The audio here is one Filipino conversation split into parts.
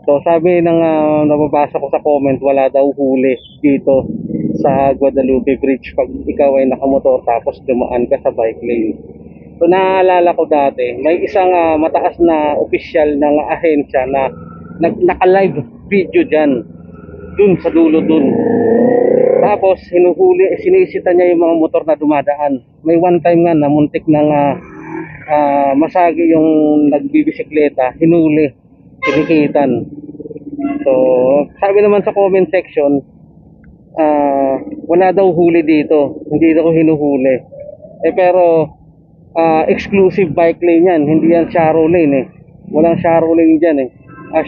So sabi ng nababasa ko sa comment, wala daw huli dito sa Guadalupe Bridge pag ikaw ay nakamotor tapos dumaan ka sa bike lane. So naalala ko dati, may isang mataas na opisyal ng ahensya na naka-live video dyan, dun sa dulo dun. Tapos hinuhuli, sinisita niya yung mga motor na dumadaan. May one time nga na muntik ng masagi yung nagbibisikleta, hinuli, sinikitan. So sabi naman sa comment section, wala daw huli dito, hindi daw hinuhuli. Pero exclusive bike lane yan, hindi yan sharrow lane eh. Walang sharrow lane dyan eh.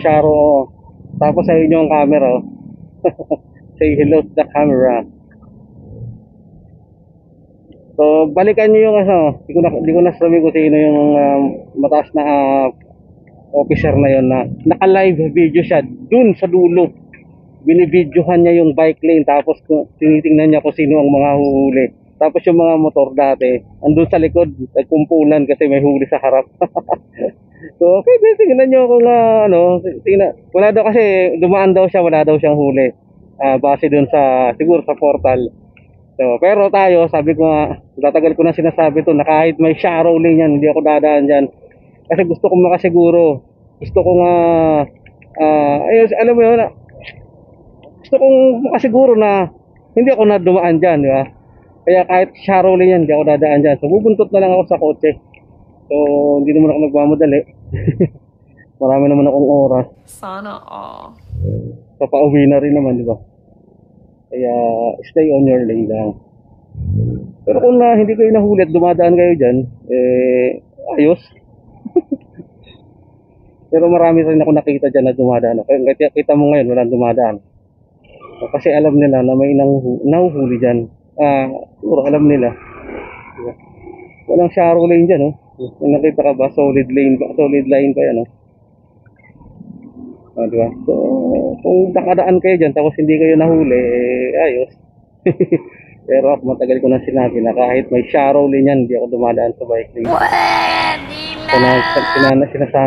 Sharrow. Tapos sa inyo ang camera. Say hello to the camera. So balikan nyo yung hindi ko na sabi kung sino yung mataas na officer na yon na naka-live video siya dun sa dulo. Binibidyohan niya yung bike lane, tapos tinitingnan niya kung sino ang mga huhuli. Tapos yung mga motor dati andun sa likod, nagkumpulan kasi may huli sa harap. So okay, tingnan nyo kung tingnan. Wala daw kasi, dumaan daw siya, wala daw siyang huli, base dun sa, siguro sa portal. So pero tayo, sabi ko nga, tatagal ko na sinasabi to, na kahit may sharrow lane yan, hindi ako dadaan dyan. Kasi gusto kong makasiguro, gusto kong ayun, alam mo yun, gusto kong makasiguro na hindi ako na dumaan dyan, di ba? Kaya kahit sharrow lane yan, hindi ako dadaan dyan. So bubuntot na lang ako sa kotse. So hindi naman ako nagmamadali. Marami naman akong oras. Sana all. Papauwi na rin naman, di ba? Kaya stay on your lane lang. Pero kung hindi kayo nahuli at dumadaan kayo dyan, ayos. Pero marami rin ako nakita dyan na dumadaan. Kaya kita mo ngayon, walang dumadaan. Kasi alam nila na may nahuhuli dyan. Siguro alam nila. Diba? Walang sharrow lane dyan, oh. May nakita ka ba? Solid line pa yan, oh. Diba? So kung nakadaan kayo dyan tapos hindi kayo nahuli, ayos. Pero ako matagal ko na sinabi na kahit may sharrow lane yan, hindi ako dumadaan sa bike lane.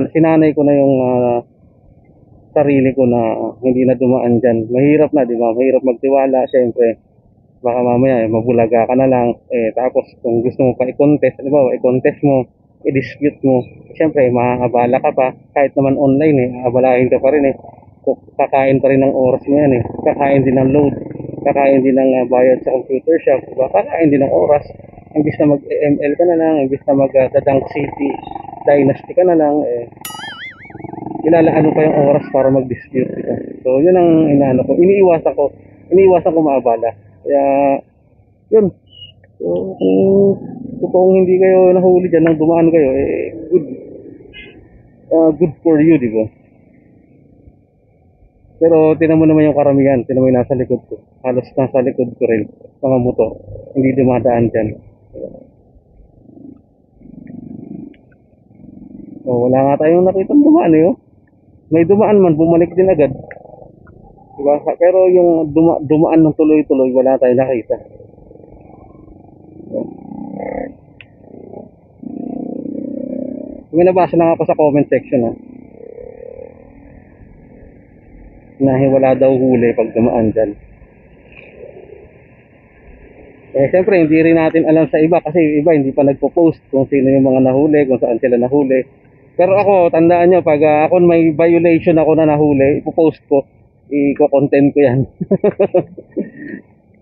Sinanay ko na yung sarili ko na hindi na dumaan dyan. Mahirap na, di ba? Mahirap magtiwala, syempre. Baka mamaya mabulaga ka na lang. Tapos kung gusto mo pa i-contest, di ba? I-contest mo, i-dispute mo. Syempre, makakabala ka pa. Kahit naman online, abalahin ka pa rin eh. Kakain pa rin ng oras mo yan eh. Kakain din ng load. Kakain din ng bayad sa computer shop. Diba? Kakain din ng oras. Imbis na mag-ML ka na lang, imbis na mag-Dadang City Dynasty ka na lang, ilalaan mo pa yung oras para mag-dispute. Diba? So, yun ang inaano ko. Iniiwasan ko maabala. Kaya, yun. So, kung hindi kayo nahuli dyan, nang dumaan kayo, good for you, di ba? Pero tinan mo naman yung karamihan, tinan mo yung nasa likod ko. Halos nasa likod ko rin, mga motor. Hindi dumadaan dyan. Wala nga tayong nakitang dumaan eh, oh. May dumaan man, bumalik din agad. Diba? Pero yung dumaan ng tuloy-tuloy, wala tayong nakita. May nabasa lang ako sa comment section, na wala daw huli pag dumaan dyan. Siyempre hindi rin natin alam sa iba kasi yung iba hindi pa nagpo-post kung sino yung mga nahuli, kung saan sila nahuli. Pero ako, tandaan nyo, pag ako may violation ako na nahuli, ipo-post ko, i-content ko yan.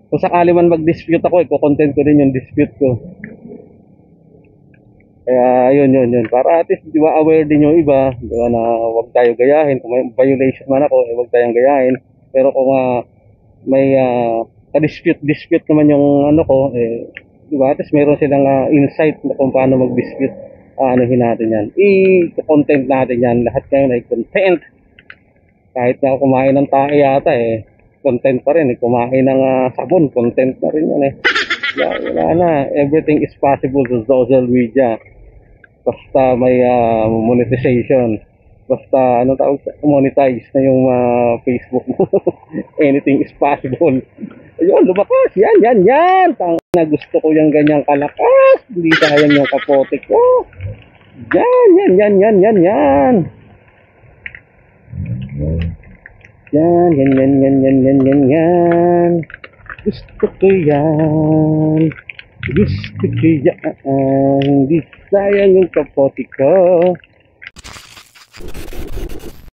Kung sakali man mag-dispute ako, i-content ko din yung dispute ko. Kaya yun. Para at least, di ba, aware din yung iba, di ba, na huwag tayo gayahin. Kung may violation man ako, huwag tayong gayahin. Pero kung may dispute naman yung ano ko, di ba, at least meron silang insight na kung paano mag-dispute. Anuhin natin yan. I-content natin yan. Lahat ngayon ay content. Kahit na kumain ng tae yata, content pa rin. Kumain ng sabon, content na rin yan wala na. Everything is possible sa social media. Basta may monetization. Basta monetize na yung Facebook mo. Anything is possible. Ayun, lumakas. Yan. Tang na gusto ko yung ganyang kalakas. Hindi sayang yung kapote ko. Yan. Yan, yan, yan, yan, yan, yan, yan, yan. Gusto ko yan. Gusto ko yan. Di sayang yung kapote ko.